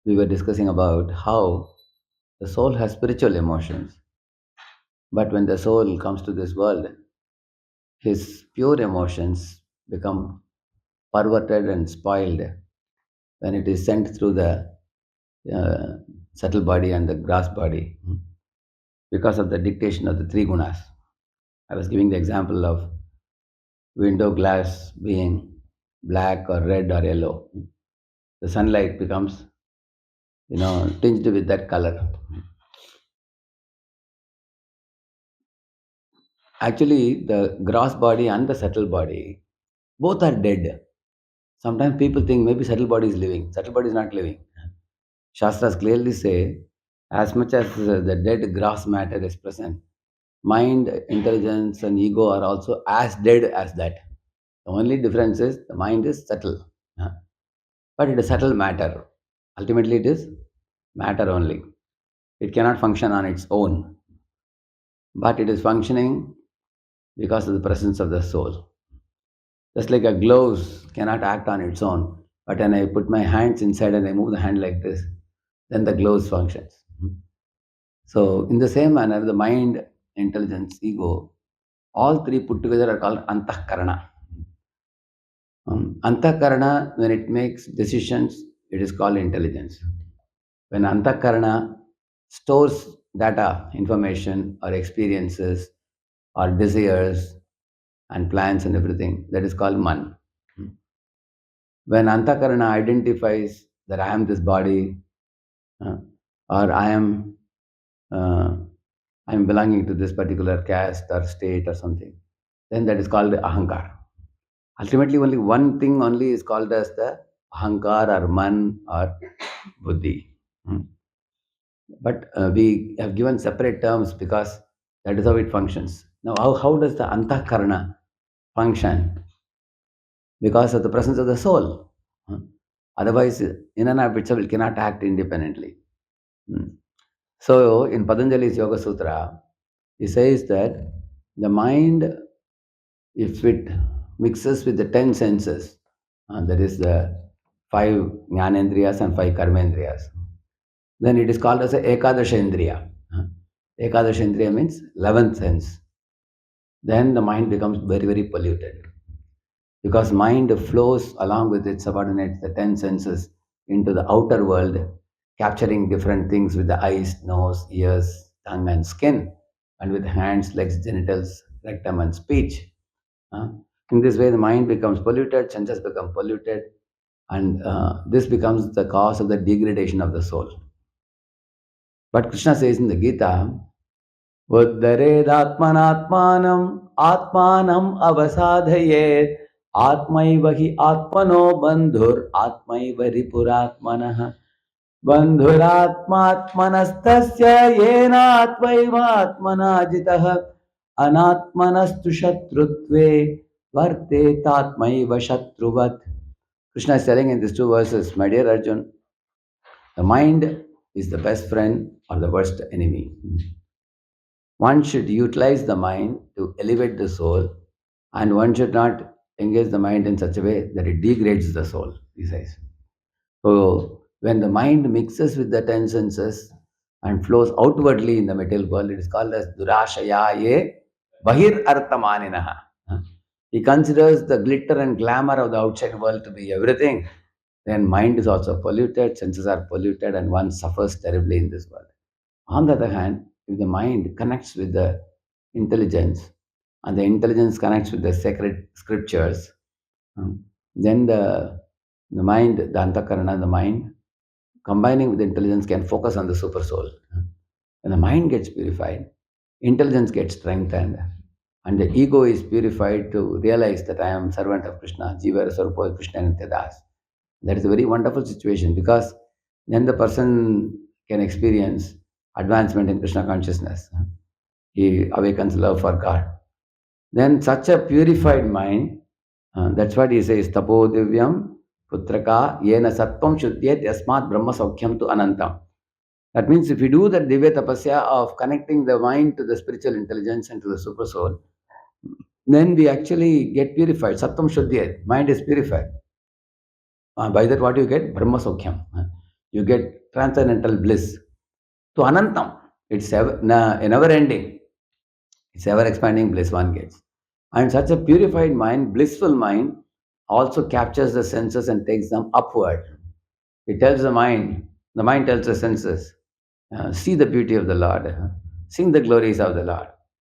we were discussing about how the soul has spiritual emotions, but when the soul comes to this world, his pure emotions become perverted and spoiled when it is sent through the uh, subtle body and the gross body because of the dictation of the three gunas. I was giving the example of window glass being black or red or yellow. The sunlight becomes, tinged with that color. Actually, the gross body and the subtle body both are dead. Sometimes people think maybe subtle body is living. Subtle body is not living. Shastras clearly say, as much as the dead gross matter is present, mind, intelligence, and ego are also as dead as that. The only difference is the mind is subtle, but it is subtle matter. Ultimately, it is matter only. It cannot function on its own, but it is functioning because of the presence of the soul. Just like a gloves cannot act on its own, but when I put my hands inside and I move the hand like this, then the gloves functions. So, in the same manner, the mind, intelligence, ego, all three put together are called antahkarana. Antahkarana, when it makes decisions, it is called intelligence. When antahkarana stores data, information, or experiences, or desires, and plans and everything, that is called man. When antahkarana identifies that I am this body, uh, or uh, I am belonging to this particular caste or state or something, then that is called ahankar. Ultimately, only one thing only is called as the ahankar or man or buddhi. Hmm. But we have given separate terms because that is how it functions. Now, how does the antahkarana function? Because of the presence of the soul. Hmm. Otherwise, in and of itself, it cannot act independently. Hmm. So, in Patanjali's Yoga Sutra, he says that the mind, if it mixes with the 10 senses, that is the 5 jnanendriyas and 5 karmendriyas, then it is called as a ekadashendriya. Ekadashendriya means 11th sense. Then the mind becomes very, very polluted because mind flows along with its subordinates, the 10 senses, into the outer world, capturing different things with the eyes, nose, ears, tongue, and skin, and with hands, legs, genitals, rectum, and speech. Uh, in this way, the mind becomes polluted, senses become polluted, and this becomes the cause of the degradation of the soul. But Krishna says in the Gita, Uddharedatmanatmanam atmanam avasadhayet atmaiva hi atmano bandhur atmaiva ripuratmanah bandhuratmatmanastasya yenaatvaiva atmanajitah anatmanastu shatrutve vartetatmaiva shatruvat. Krishna is telling in these two verses, my dear Arjun, the mind is the best friend or the worst enemy. One should utilize the mind to elevate the soul, and one should not engage the mind in such a way that it degrades the soul, he says. So, when the mind mixes with the 10 senses and flows outwardly in the material world, it is called as durashayaye bahir arthamaninaha. He considers the glitter and glamour of the outside world to be everything. Then mind is also polluted, senses are polluted, and one suffers terribly in this world. On the other hand, if the mind connects with the intelligence and the intelligence connects with the sacred scriptures, then the mind, the antakarana, the mind, combining with intelligence can focus on the super soul. When the mind gets purified, intelligence gets strengthened, and the ego is purified to realize that I am servant of Krishna, Jiva Sarupoi Krishna Nityadas. That is a very wonderful situation because then the person can experience advancement in Krishna consciousness. He awakens love for God. Then such a purified mind, that's what he says, tapo divyam putraka yena sattvam shuddhyet yasmat brahma saukhyam tu anantam. That means if you do the divya tapasya of connecting the mind to the spiritual intelligence and to the super soul, then we actually get purified. Sattvam shuddhyet, mind is purified. By that what you get? Brahma saukhyam. you get transcendental bliss. To Anantam, it's never ending. It's ever expanding bliss one gets. And such a purified mind, blissful mind, also captures the senses and takes them upward. It tells the mind tells the senses, see the beauty of the Lord, sing the glories of the Lord,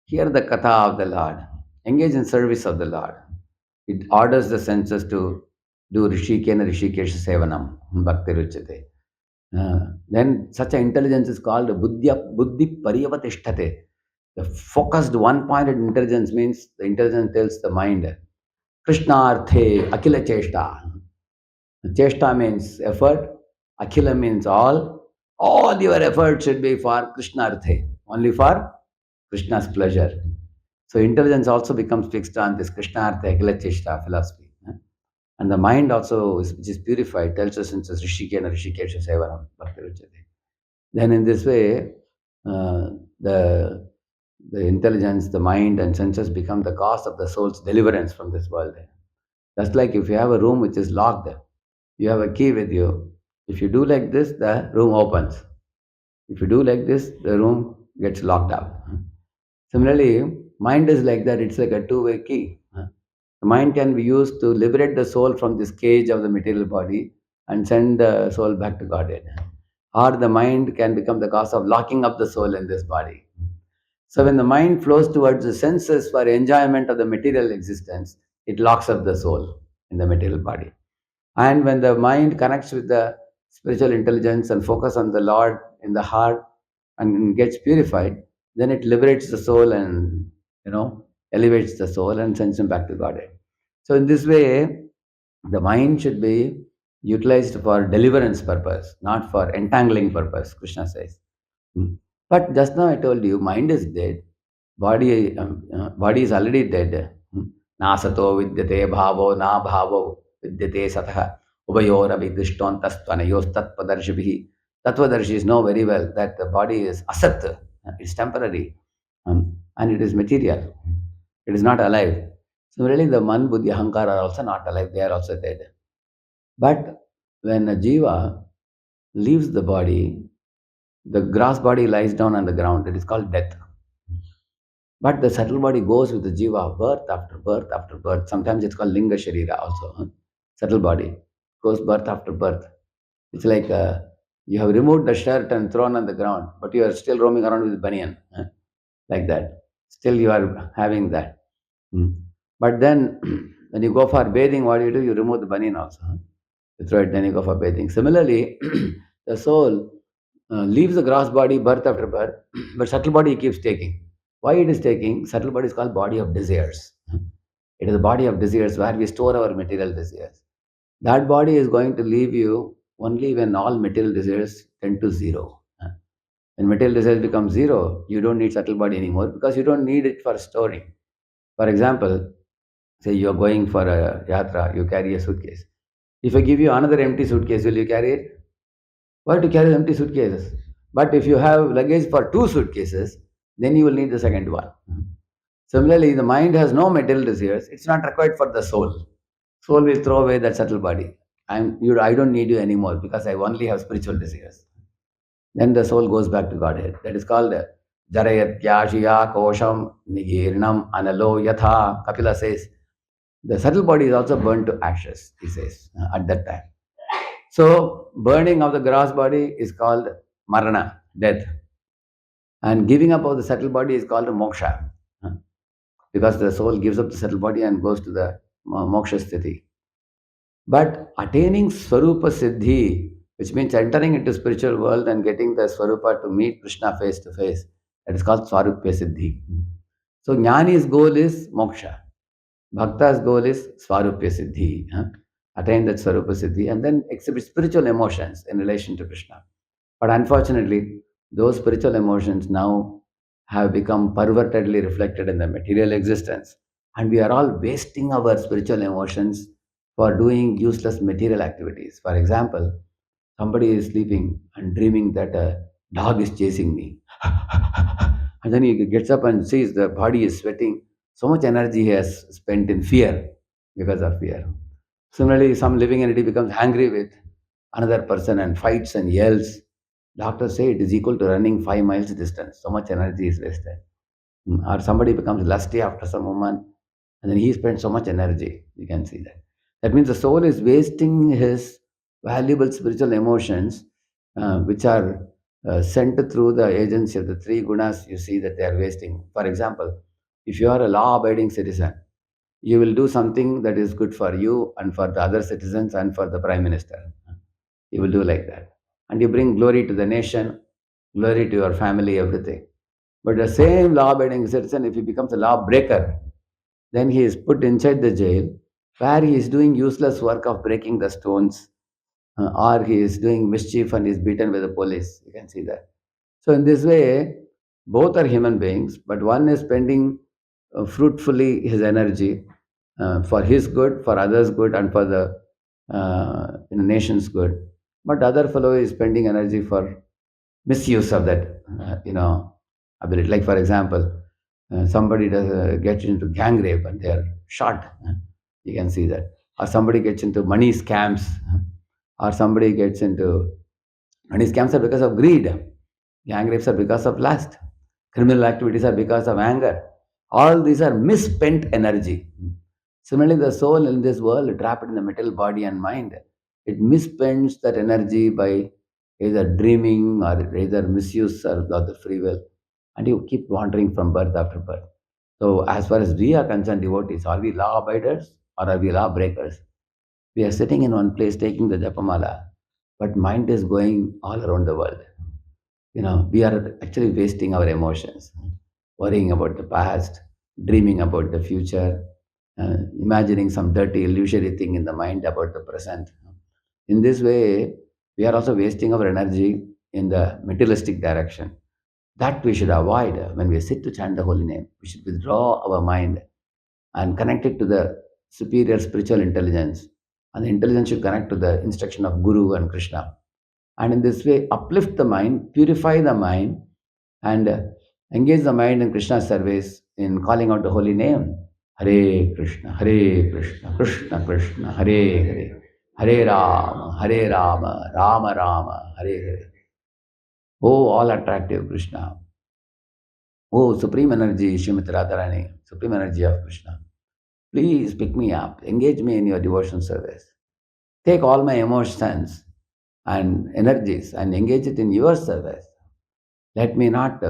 hear the katha of the Lord, engage in service of the Lord. It orders the senses to do Rishikena Rishikesha Sevanam, Bhakti Ruchate. Then such an intelligence is called Buddhi Pariyavatishthate. The focused one-pointed intelligence means the intelligence tells the mind, Krishna Arthe Akila Cheshta. Cheshta means effort, Akhila means all. All your effort should be for Krishna Arthe, only for Krishna's pleasure. So intelligence also becomes fixed on this Krishna Arthe Akhila Cheshta philosophy. And the mind also, which is purified, tells us in Rishikena Rishikesha Sevanam Bhakti Ruchate. Then in this way, the intelligence, the mind and senses become the cause of the soul's deliverance from this world. Just like if you have a room which is locked, you have a key with you. If you do like this, the room opens. If you do like this, the room gets locked up. Similarly, mind is like that. It's like a two-way key. The mind can be used to liberate the soul from this cage of the material body and send the soul back to Godhead. Or the mind can become the cause of locking up the soul in this body. So when the mind flows towards the senses for enjoyment of the material existence, it locks up the soul in the material body. And when the mind connects with the spiritual intelligence and focus on the Lord in the heart and gets purified, then it liberates the soul and elevates the soul and sends him back to Godhead. So in this way, the mind should be utilized for deliverance purpose, not for entangling purpose, Krishna says. But just now I told you, mind is dead, body is already dead. Nasato vidyate bhavo na bhavo vidyate satha ubayora vidishtontastvanayost tattvadarshibhi. Tattvadarshis know very well that the body is asat, it's temporary, and it is material. It is not alive. Similarly, the man, buddhi, ahankara are also not alive, they are also dead. But when a jiva leaves the body, the gross body lies down on the ground. It is called death. But the subtle body goes with the jiva, birth after birth after birth. Sometimes it's called linga sharira also. Subtle body goes birth after birth. It's like you have removed the shirt and thrown on the ground, but you are still roaming around with banyan. Like that. Still you are having that. But then when you go for bathing, what do? You remove the banyan also. You throw it, then you go for bathing. Similarly, the soul leaves the gross body birth after birth, but subtle body keeps taking. Why it is taking? Subtle body is called body of desires. It is a body of desires where we store our material desires. That body is going to leave you only when all material desires tend to zero. When material desires become zero, you don't need subtle body anymore because you don't need it for storing. For example, say you are going for a yatra, you carry a suitcase. If I give you another empty suitcase, will you carry it? Why to carry empty suitcases? But if you have luggage for two suitcases, then you will need the second one. Similarly, the mind has no material desires. It's not required for the soul. Soul will throw away that subtle body. I don't need you anymore because I only have spiritual desires. Then the soul goes back to Godhead. That is called Jarayatyashiya Kosham Nigirnam Analo Yatha. Kapila says, the subtle body is also burned to ashes, he says, at that time. So, burning of the gross body is called marana, death. And giving up of the subtle body is called moksha, because the soul gives up the subtle body and goes to the moksha sthiti. But attaining Swarupa Siddhi, which means entering into spiritual world and getting the Swarupa to meet Krishna face to face, that is called Swarupya Siddhi. So Jnani's goal is moksha. Bhakta's goal is Swarupya Siddhi. Attain that Swarupa Siddhi and then exhibit spiritual emotions in relation to Krishna. But unfortunately, those spiritual emotions now have become pervertedly reflected in the material existence. And we are all wasting our spiritual emotions for doing useless material activities. For example, somebody is sleeping and dreaming that a dog is chasing me. And then he gets up and sees the body is sweating. So much energy he has spent in fear because of fear. Similarly, some living entity becomes angry with another person and fights and yells. Doctors say it is equal to running 5 miles distance. So much energy is wasted. Or somebody becomes lusty after some woman, and then he spends so much energy. You can see that. That means the soul is wasting his valuable spiritual emotions, which are sent through the agency of the three gunas. You see that they are wasting. For example, if you are a law-abiding citizen, you will do something that is good for you and for the other citizens and for the prime minister. You will do like that. And you bring glory to the nation, glory to your family, everything. But the same law-abiding citizen, if he becomes a lawbreaker, then he is put inside the jail where he is doing useless work of breaking the stones, or he is doing mischief and is beaten by the police. You can see that. So in this way, both are human beings, but one is spending fruitfully his energy for his good, for others' good, and for the nation's good. But other fellow is spending energy for misuse of that, ability. Like for example, somebody gets into gang rape and they are shot. You can see that. Or somebody gets into money scams, or somebody gets into money scams are because of greed. Gang rapes are because of lust. Criminal activities are because of anger. All these are misspent energy. Similarly, the soul in this world, trapped in the material body and mind, it misspends that energy by either dreaming or either misuse of the free will. And you keep wandering from birth after birth. So, as far as we are concerned, devotees, are we law abiders or are we law breakers? We are sitting in one place taking the Japamala, but mind is going all around the world. We are actually wasting our emotions, worrying about the past, dreaming about the future, imagining some dirty illusory thing in the mind about the present. In this way, we are also wasting our energy in the materialistic direction. That we should avoid. When we sit to chant the holy name, we should withdraw our mind and connect it to the superior spiritual intelligence. And the intelligence should connect to the instruction of Guru and Krishna. And in this way, uplift the mind, purify the mind, and engage the mind in Krishna's service in calling out the holy name. Hare Krishna, Krishna Krishna, Hare Hare, Hare Rama, Rama Rama, Hare Hare. Oh, all attractive Krishna. Oh, supreme energy, Srimati Radharani, supreme energy of Krishna. Please pick me up, engage me in your devotion service. Take all my emotions and energies and engage it in your service. Let me not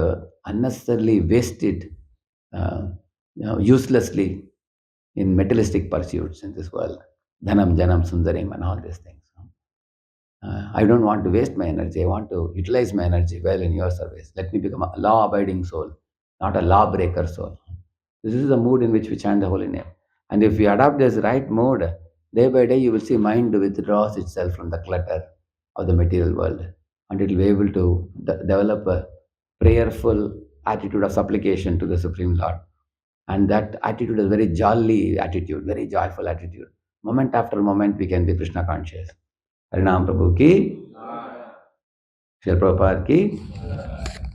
unnecessarily waste it uselessly in materialistic pursuits in this world. Dhanam, Janam, Sundarim, and all these things. I don't want to waste my energy. I want to utilize my energy well in your service. Let me become a law-abiding soul, not a law-breaker soul. This is the mood in which we chant the holy name. And if we adopt this right mood, day by day you will see mind withdraws itself from the clutter of the material world, and it will be able to develop a prayerful attitude of supplication to the Supreme Lord. And that attitude is very jolly attitude, very joyful attitude. Moment after moment, we can be Krishna conscious. Harinam Prabhu ki, Srila Prabhupada ki.